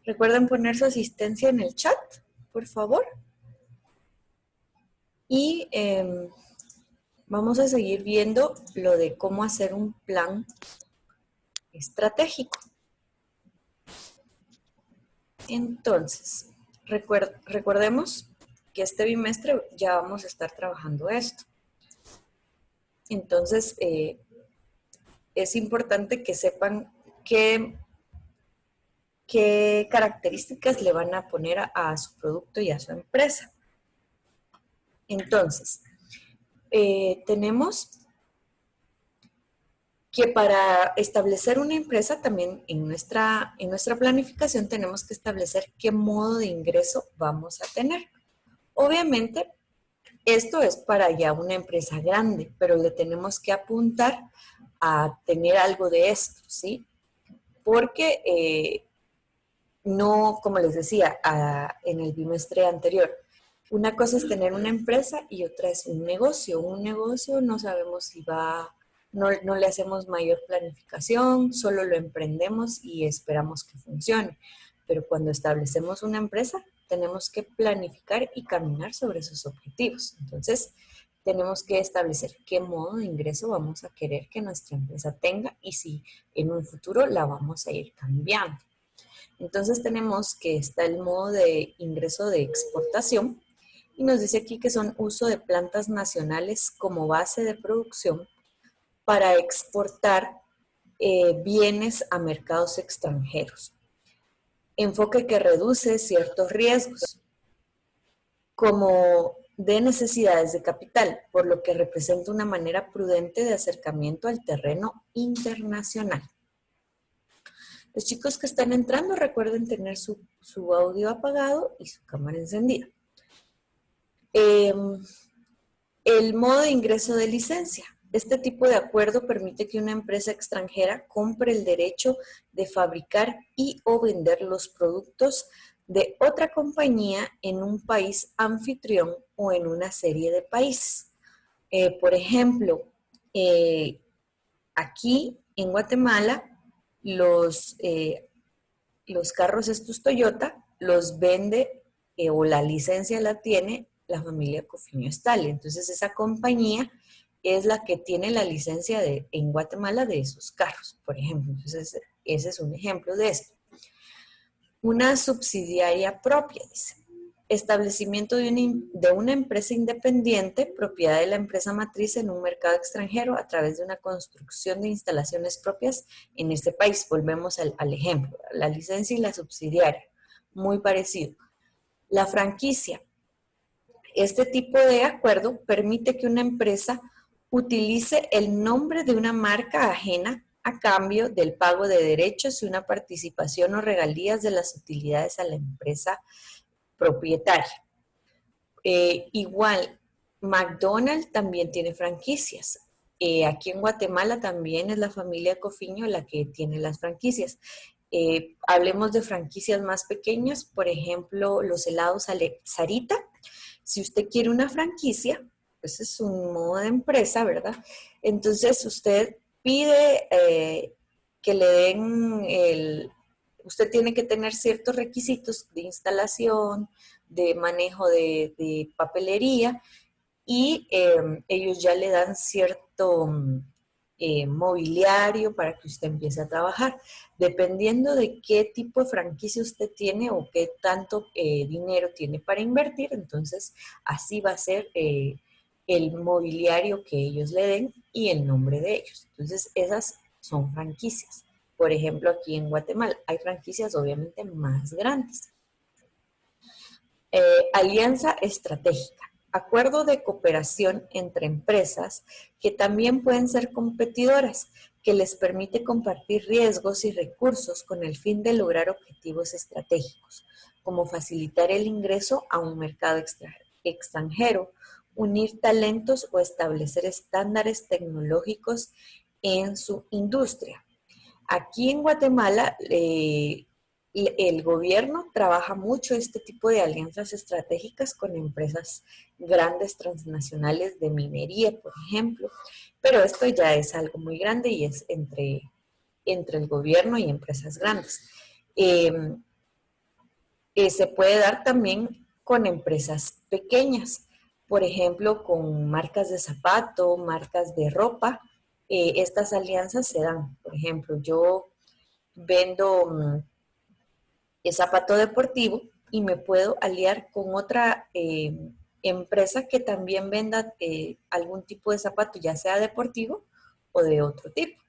Recuerden poner su asistencia en el chat, por favor. Y vamos a seguir viendo lo de cómo hacer un plan estratégico. Entonces, recordemos que este bimestre ya vamos a estar trabajando esto. Entonces, es importante que sepan qué características le van a poner a su producto y a su empresa. Entonces, tenemos que para establecer una empresa también en nuestra planificación tenemos que establecer qué modo de ingreso vamos a tener. Obviamente, esto es para ya una empresa grande, pero le tenemos que apuntar a tener algo de esto, ¿sí? Porque no, como les decía en el bimestre anterior, una cosa es tener una empresa y otra es un negocio. Un negocio no sabemos si va, no le hacemos mayor planificación, solo lo emprendemos y esperamos que funcione. Pero cuando establecemos una empresa, tenemos que planificar y caminar sobre esos objetivos. Entonces, tenemos que establecer qué modo de ingreso vamos a querer que nuestra empresa tenga y si en un futuro la vamos a ir cambiando. Entonces tenemos que está el modo de ingreso de exportación y nos dice aquí que son uso de plantas nacionales como base de producción para exportar bienes a mercados extranjeros. Enfoque que reduce ciertos riesgos, como de necesidades de capital, por lo que representa una manera prudente de acercamiento al terreno internacional. Los chicos que están entrando recuerden tener su audio apagado y su cámara encendida. El modo de ingreso de licencia. Este tipo de acuerdo permite que una empresa extranjera compre el derecho de fabricar y o vender los productos de otra compañía en un país anfitrión o en una serie de países. Por ejemplo, aquí en Guatemala, los carros estos Toyota los vende o la licencia la tiene la familia Cofiño Stale. Entonces esa compañía es la que tiene la licencia en Guatemala de esos carros, por ejemplo. Entonces ese es un ejemplo de esto. Una subsidiaria propia, dice. Establecimiento de una empresa independiente, propiedad de la empresa matriz en un mercado extranjero a través de una construcción de instalaciones propias en este país. Volvemos al ejemplo, la licencia y la subsidiaria, muy parecido. La franquicia. Este tipo de acuerdo permite que una empresa utilice el nombre de una marca ajena a cambio del pago de derechos y una participación o regalías de las utilidades a la empresa propietaria. Igual, McDonald's también tiene franquicias. Aquí en Guatemala también es la familia Cofiño la que tiene las franquicias. Hablemos de franquicias más pequeñas, por ejemplo, los helados Sarita. Si usted quiere una franquicia, pues es un modo de empresa, ¿verdad? Entonces usted pide que le den usted tiene que tener ciertos requisitos de instalación, de manejo de papelería y ellos ya le dan cierto mobiliario para que usted empiece a trabajar. Dependiendo de qué tipo de franquicia usted tiene o qué tanto dinero tiene para invertir, entonces así va a ser el mobiliario que ellos le den y el nombre de ellos. Entonces esas son franquicias. Por ejemplo, aquí en Guatemala hay franquicias obviamente más grandes. Alianza estratégica. Acuerdo de cooperación entre empresas que también pueden ser competidoras, que les permite compartir riesgos y recursos con el fin de lograr objetivos estratégicos, como facilitar el ingreso a un mercado extranjero, unir talentos o establecer estándares tecnológicos en su industria. Aquí en Guatemala, el gobierno trabaja mucho este tipo de alianzas estratégicas con empresas grandes transnacionales de minería, por ejemplo, pero esto ya es algo muy grande y es entre el gobierno y empresas grandes. Se puede dar también con empresas pequeñas, por ejemplo, con marcas de zapato, marcas de ropa. Estas alianzas se dan. Por ejemplo, yo vendo zapato deportivo y me puedo aliar con otra empresa que también venda algún tipo de zapato, ya sea deportivo o de otro tipo.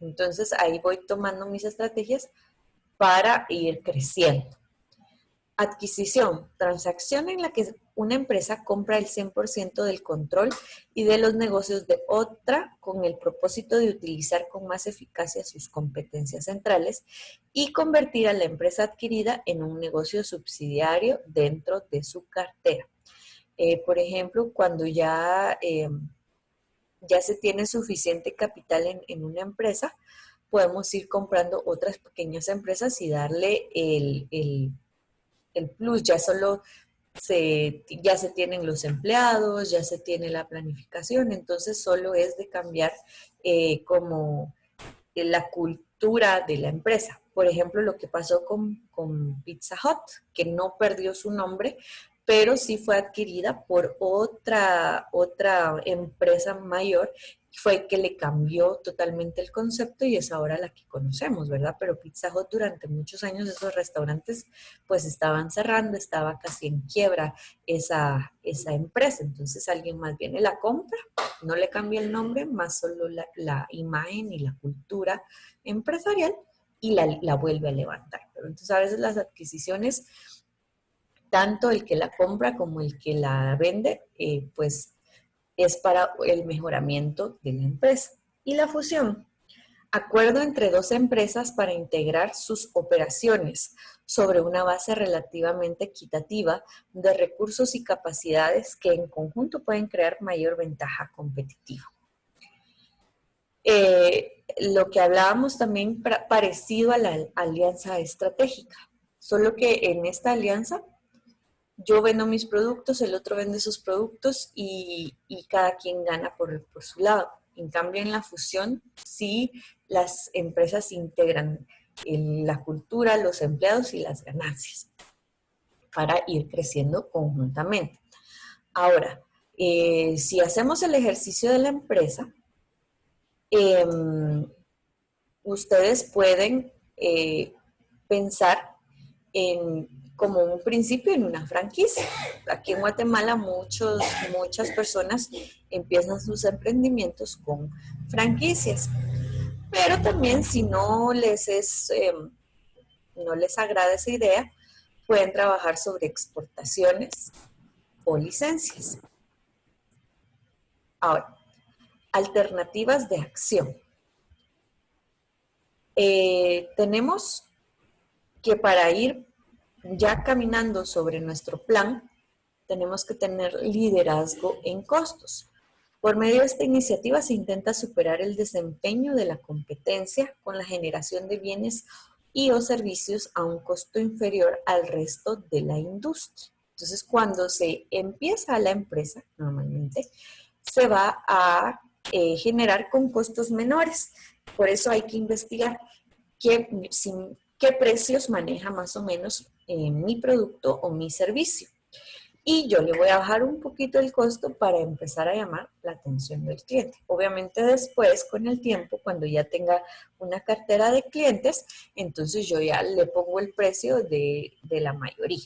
Entonces ahí voy tomando mis estrategias para ir creciendo. Adquisición, transacción en la que una empresa compra el 100% del control y de los negocios de otra con el propósito de utilizar con más eficacia sus competencias centrales y convertir a la empresa adquirida en un negocio subsidiario dentro de su cartera. Por ejemplo, cuando ya se tiene suficiente capital en una empresa, podemos ir comprando otras pequeñas empresas y darle el plus, ya se tienen los empleados, ya se tiene la planificación, entonces solo es de cambiar como la cultura de la empresa. Por ejemplo, lo que pasó con Pizza Hut, que no perdió su nombre, pero sí fue adquirida por otra empresa mayor, fue que le cambió totalmente el concepto y es ahora la que conocemos, ¿verdad? Pero Pizza Hut durante muchos años esos restaurantes pues estaban cerrando, estaba casi en quiebra esa empresa, entonces alguien más viene, la compra, no le cambia el nombre, más solo la imagen y la cultura empresarial y la vuelve a levantar. Pero entonces a veces las adquisiciones, tanto el que la compra como el que la vende, pues es para el mejoramiento de la empresa. Y la fusión, acuerdo entre dos empresas para integrar sus operaciones sobre una base relativamente equitativa de recursos y capacidades que en conjunto pueden crear mayor ventaja competitiva. Lo que hablábamos también parecido a la alianza estratégica, solo que en esta alianza yo vendo mis productos, el otro vende sus productos y cada quien gana por su lado. En cambio, en la fusión, sí las empresas integran la cultura, los empleados y las ganancias para ir creciendo conjuntamente. Ahora, si hacemos el ejercicio de la empresa, eh, ustedes pueden pensar como un principio en una franquicia. Aquí en Guatemala muchas personas empiezan sus emprendimientos con franquicias, pero también si no les agrada esa idea, pueden trabajar sobre exportaciones o licencias. Ahora, alternativas de acción. Tenemos que para ir ya caminando sobre nuestro plan, tenemos que tener liderazgo en costos. Por medio de esta iniciativa se intenta superar el desempeño de la competencia con la generación de bienes y o servicios a un costo inferior al resto de la industria. Entonces, cuando se empieza la empresa, normalmente, se va a generar con costos menores. Por eso hay que investigar qué precios maneja más o menos mi producto o mi servicio. Y yo le voy a bajar un poquito el costo para empezar a llamar la atención del cliente. Obviamente después, con el tiempo, cuando ya tenga una cartera de clientes, entonces yo ya le pongo el precio de la mayoría.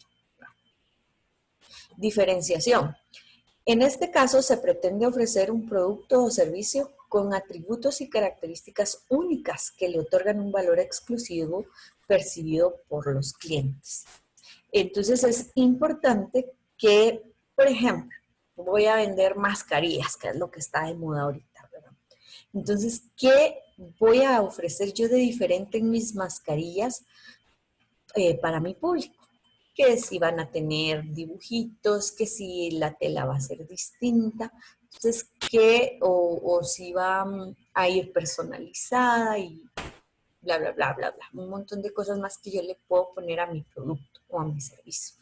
Diferenciación. En este caso se pretende ofrecer un producto o servicio con atributos y características únicas que le otorgan un valor exclusivo percibido por los clientes. Entonces es importante que, por ejemplo, voy a vender mascarillas, que es lo que está de moda ahorita, ¿verdad? Entonces, ¿qué voy a ofrecer yo de diferente en mis mascarillas para mi público? Que si van a tener dibujitos, que si la tela va a ser distinta, entonces o si va a ir personalizada y bla, bla, bla, bla, bla, un montón de cosas más que yo le puedo poner a mi producto o a mi servicio.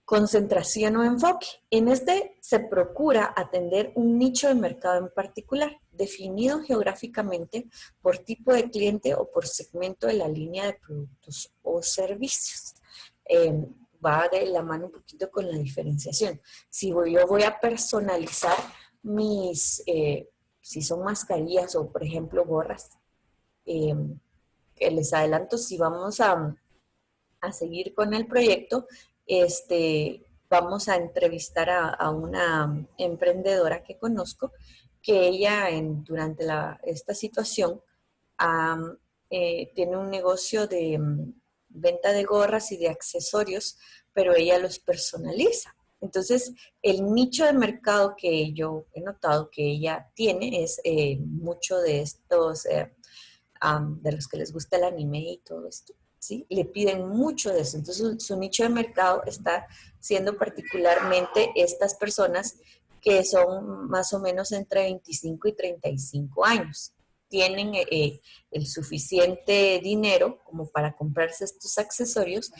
Concentración o enfoque. En este se procura atender un nicho de mercado en particular, definido geográficamente por tipo de cliente o por segmento de la línea de productos o servicios. va de la mano un poquito con la diferenciación. Si yo voy a personalizar si son mascarillas o, por ejemplo, gorras, eh, que les adelanto, si vamos a seguir con el proyecto, vamos a entrevistar a una emprendedora que conozco, que ella durante esta situación tiene un negocio de venta de gorras y de accesorios, pero ella los personaliza. Entonces, el nicho de mercado que yo he notado que ella tiene es mucho de estos, de los que les gusta el anime y todo esto, ¿sí? Le piden mucho de eso. Entonces, su nicho de mercado está siendo particularmente estas personas que son más o menos entre 25 y 35 años. Tienen el suficiente dinero como para comprarse estos accesorios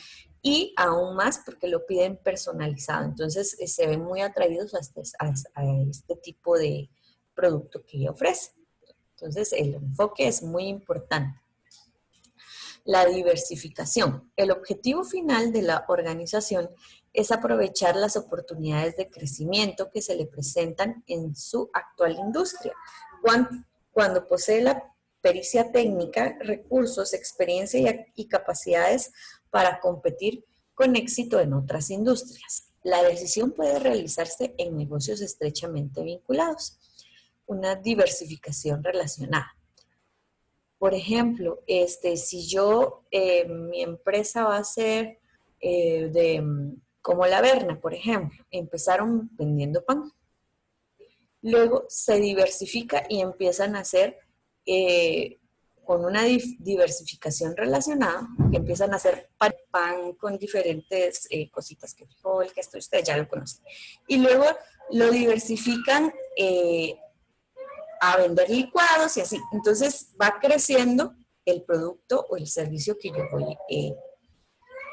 y aún más porque lo piden personalizado. Entonces, se ven muy atraídos a este tipo de producto que ella ofrece. Entonces, el enfoque es muy importante. La diversificación. El objetivo final de la organización es aprovechar las oportunidades de crecimiento que se le presentan en su actual industria. Cuando posee la pericia técnica, recursos, experiencia y capacidades para competir con éxito en otras industrias. La decisión puede realizarse en negocios estrechamente vinculados. Una diversificación relacionada. Por ejemplo, mi empresa va a ser como la Berna, por ejemplo, empezaron vendiendo pan. Luego se diversifica y empiezan a hacer con una diversificación relacionada, que empiezan a hacer pan con diferentes cositas, que frijol, que esto ustedes ya lo conocen. Y luego lo diversifican a vender licuados y así. Entonces va creciendo el producto o el servicio que yo voy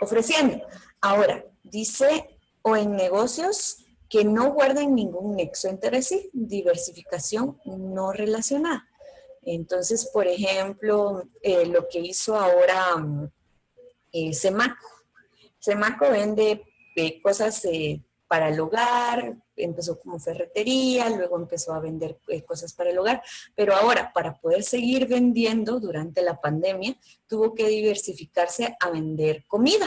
ofreciendo. Ahora, dice, o en negocios que no guarden ningún nexo entre sí, diversificación no relacionada. Entonces, por ejemplo, lo que hizo ahora Semaco. Semaco vende cosas para el hogar, empezó como ferretería, luego empezó a vender cosas para el hogar, pero ahora para poder seguir vendiendo durante la pandemia, tuvo que diversificarse a vender comida.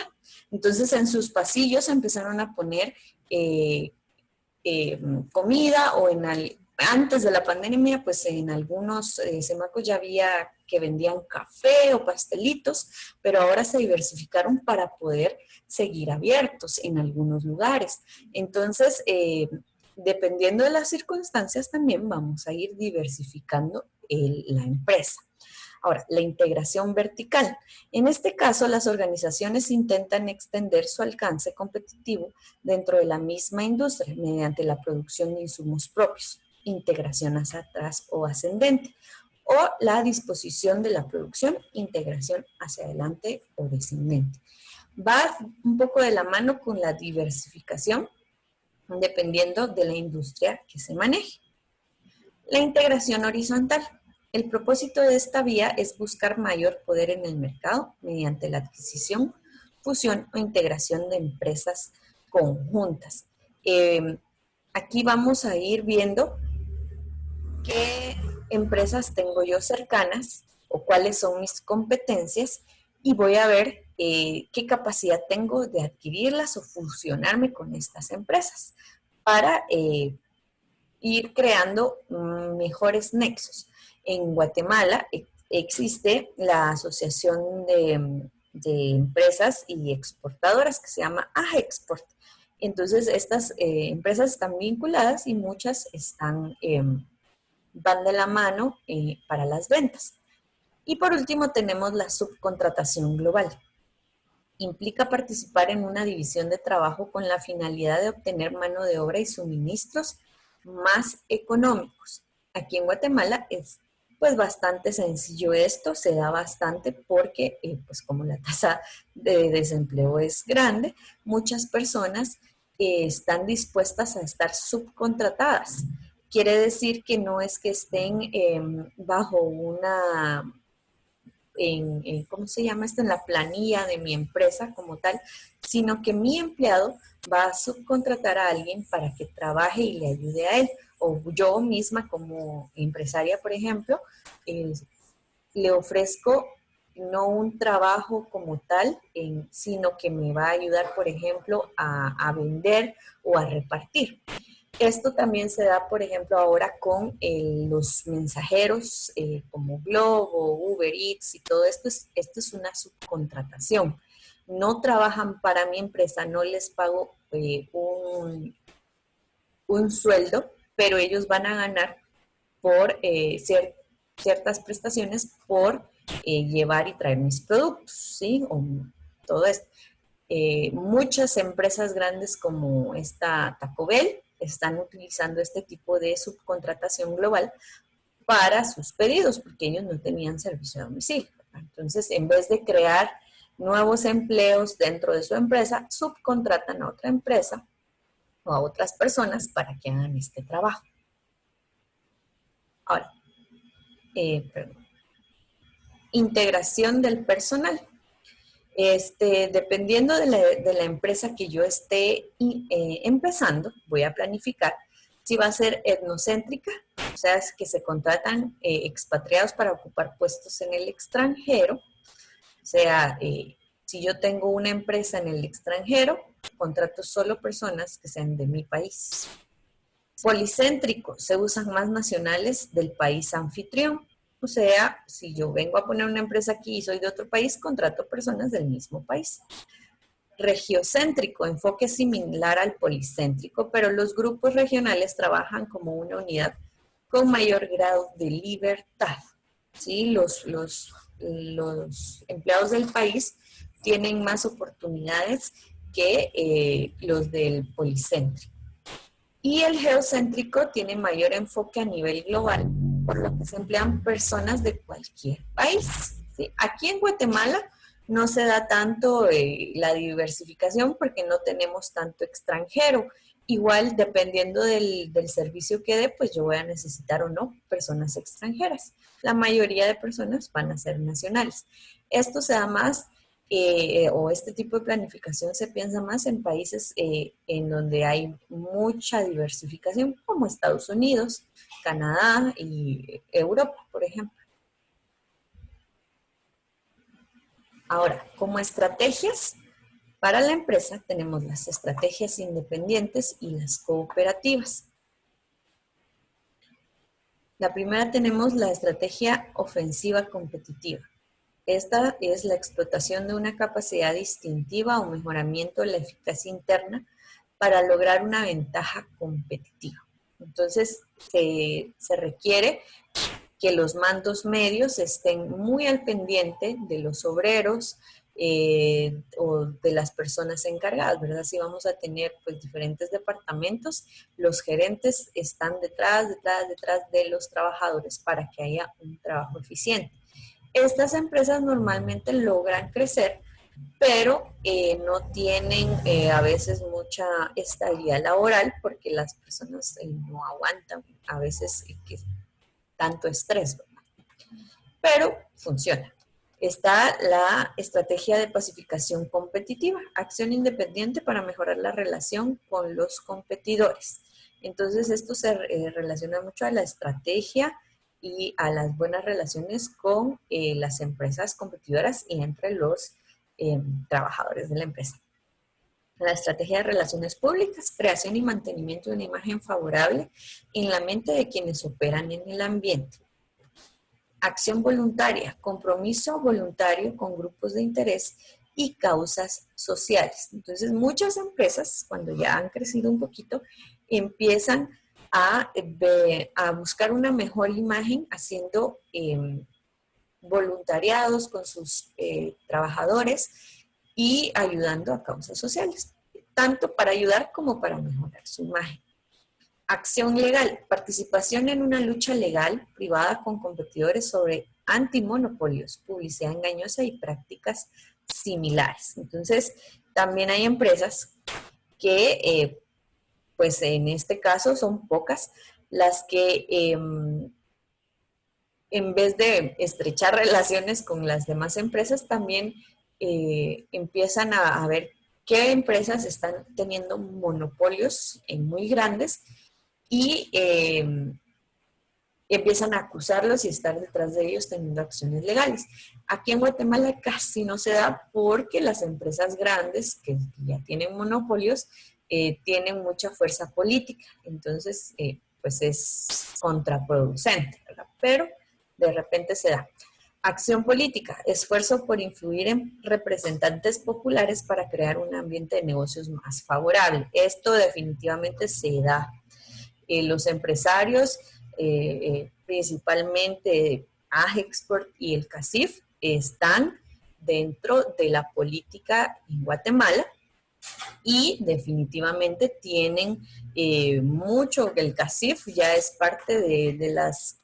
Entonces en sus pasillos empezaron a poner comida antes de la pandemia, pues en algunos semacos ya había que vendían café o pastelitos, pero ahora se diversificaron para poder seguir abiertos en algunos lugares. Entonces, dependiendo de las circunstancias, también vamos a ir diversificando la empresa. Ahora, la integración vertical. En este caso, las organizaciones intentan extender su alcance competitivo dentro de la misma industria mediante la producción de insumos propios, integración hacia atrás o ascendente, o la disposición de la producción, integración hacia adelante o descendente. Va un poco de la mano con la diversificación, dependiendo de la industria que se maneje. La integración horizontal. El propósito de esta vía es buscar mayor poder en el mercado mediante la adquisición, fusión o integración de empresas conjuntas. Aquí vamos a ir viendo qué empresas tengo yo cercanas o cuáles son mis competencias y voy a ver qué capacidad tengo de adquirirlas o fusionarme con estas empresas para ir creando mejores nexos. En Guatemala existe la Asociación de Empresas y Exportadoras que se llama AGEXPORT. Entonces, estas empresas están vinculadas y muchas van de la mano para las ventas. Y por último, tenemos la subcontratación global. Implica participar en una división de trabajo con la finalidad de obtener mano de obra y suministros más económicos. Aquí en Guatemala es pues bastante sencillo esto, se da bastante porque pues como la tasa de desempleo es grande, muchas personas están dispuestas a estar subcontratadas. Quiere decir que no es que estén bajo ¿cómo se llama esto? En la planilla de mi empresa como tal, sino que mi empleado va a subcontratar a alguien para que trabaje y le ayude a él. O yo misma como empresaria, por ejemplo, eh, le ofrezco no un trabajo como tal, sino que me va a ayudar, por ejemplo, a vender o a repartir. Esto también se da, por ejemplo, ahora con los mensajeros como Globo, Uber Eats y todo esto. Esto es una subcontratación. No trabajan para mi empresa, no les pago un sueldo, pero ellos van a ganar por ciertas prestaciones por llevar y traer mis productos, ¿sí? O todo esto. Muchas empresas grandes como esta Taco Bell están utilizando este tipo de subcontratación global para sus pedidos, porque ellos no tenían servicio a domicilio. Entonces, en vez de crear nuevos empleos dentro de su empresa, subcontratan a otra empresa o a otras personas para que hagan este trabajo. Ahora, perdón. Integración del personal. Dependiendo de la empresa que yo esté empezando, voy a planificar si va a ser etnocéntrica, o sea, es que se contratan expatriados para ocupar puestos en el extranjero, o sea, si yo tengo una empresa en el extranjero, contrato solo personas que sean de mi país. Policéntrico, se usan más nacionales del país anfitrión. O sea, si yo vengo a poner una empresa aquí y soy de otro país, contrato personas del mismo país. Regiocéntrico, enfoque similar al policéntrico, pero los grupos regionales trabajan como una unidad con mayor grado de libertad. ¿Sí? Los empleados del país tienen más oportunidades que los del policéntrico. Y el geocéntrico tiene mayor enfoque a nivel global, por lo que se emplean personas de cualquier país. ¿Sí? Aquí en Guatemala no se da tanto la diversificación porque no tenemos tanto extranjero. Igual, dependiendo del servicio que dé, pues yo voy a necesitar o no personas extranjeras. La mayoría de personas van a ser nacionales. Esto se da más o este tipo de planificación se piensa más en países en donde hay mucha diversificación, como Estados Unidos, Canadá y Europa, por ejemplo. Ahora, como estrategias para la empresa, tenemos las estrategias independientes y las cooperativas. La primera tenemos la estrategia ofensiva competitiva. Esta es la explotación de una capacidad distintiva o mejoramiento de la eficacia interna para lograr una ventaja competitiva. Entonces, se requiere que los mandos medios estén muy al pendiente de los obreros o de las personas encargadas, ¿verdad? Si vamos a tener pues diferentes departamentos, los gerentes están detrás de los trabajadores para que haya un trabajo eficiente. Estas empresas normalmente logran crecer, pero no tienen a veces mucha estabilidad laboral porque las personas no aguantan a veces tanto estrés, ¿verdad? Pero funciona. Está la estrategia de pacificación competitiva, acción independiente para mejorar la relación con los competidores. Entonces, esto se relaciona mucho a la estrategia y a las buenas relaciones con las empresas competidoras y entre los trabajadores de la empresa. La estrategia de relaciones públicas, creación y mantenimiento de una imagen favorable en la mente de quienes operan en el ambiente. Acción voluntaria, compromiso voluntario con grupos de interés y causas sociales. Entonces, muchas empresas, cuando ya han crecido un poquito, empiezan a buscar una mejor imagen haciendo voluntariados con sus trabajadores y ayudando a causas sociales, tanto para ayudar como para mejorar su imagen. Acción legal, participación en una lucha legal privada con competidores sobre antimonopolios, publicidad engañosa y prácticas similares. Entonces, también hay empresas que, pues en este caso son pocas, las que en vez de estrechar relaciones con las demás empresas, también empiezan a ver qué empresas están teniendo monopolios muy grandes y empiezan a acusarlos y estar detrás de ellos teniendo acciones legales. Aquí en Guatemala casi no se da porque las empresas grandes que ya tienen monopolios tienen mucha fuerza política, entonces pues es contraproducente, ¿verdad? Pero de repente se da. Acción política, esfuerzo por influir en representantes populares para crear un ambiente de negocios más favorable. Esto definitivamente se da. Los empresarios, principalmente AGEXPORT y el CACIF, están dentro de la política en Guatemala y definitivamente tienen mucho, el CACIF ya es parte de las,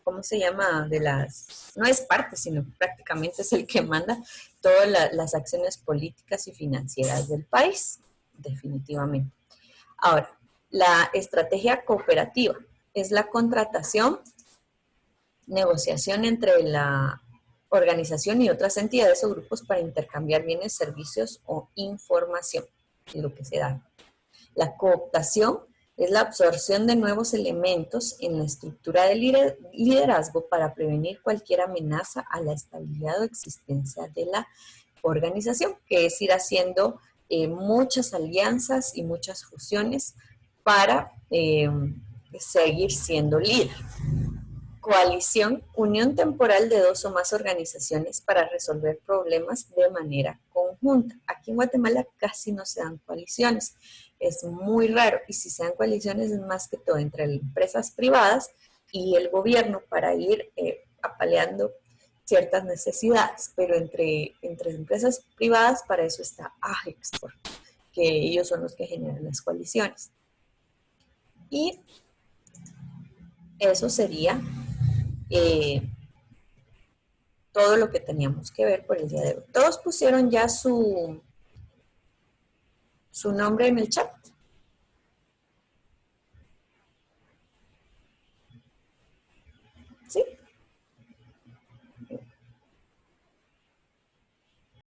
¿cómo se llama? De las, no es parte, sino prácticamente es el que manda todas las acciones políticas y financieras del país, definitivamente. Ahora, la estrategia cooperativa es la contratación, negociación entre la organización y otras entidades o grupos para intercambiar bienes, servicios o información, es lo que se da. La cooptación es la absorción de nuevos elementos en la estructura de liderazgo para prevenir cualquier amenaza a la estabilidad o existencia de la organización, que es ir haciendo muchas alianzas y muchas fusiones para seguir siendo líder. Coalición, unión temporal de dos o más organizaciones para resolver problemas de manera conjunta. Aquí en Guatemala casi no se dan coaliciones, es muy raro, y si se dan coaliciones es más que todo entre empresas privadas y el gobierno para ir apaleando ciertas necesidades, pero entre empresas privadas para eso está AGEXPORT, que ellos son los que generan las coaliciones. Y eso sería todo lo que teníamos que ver por el día de hoy. Todos pusieron ya su nombre en el chat.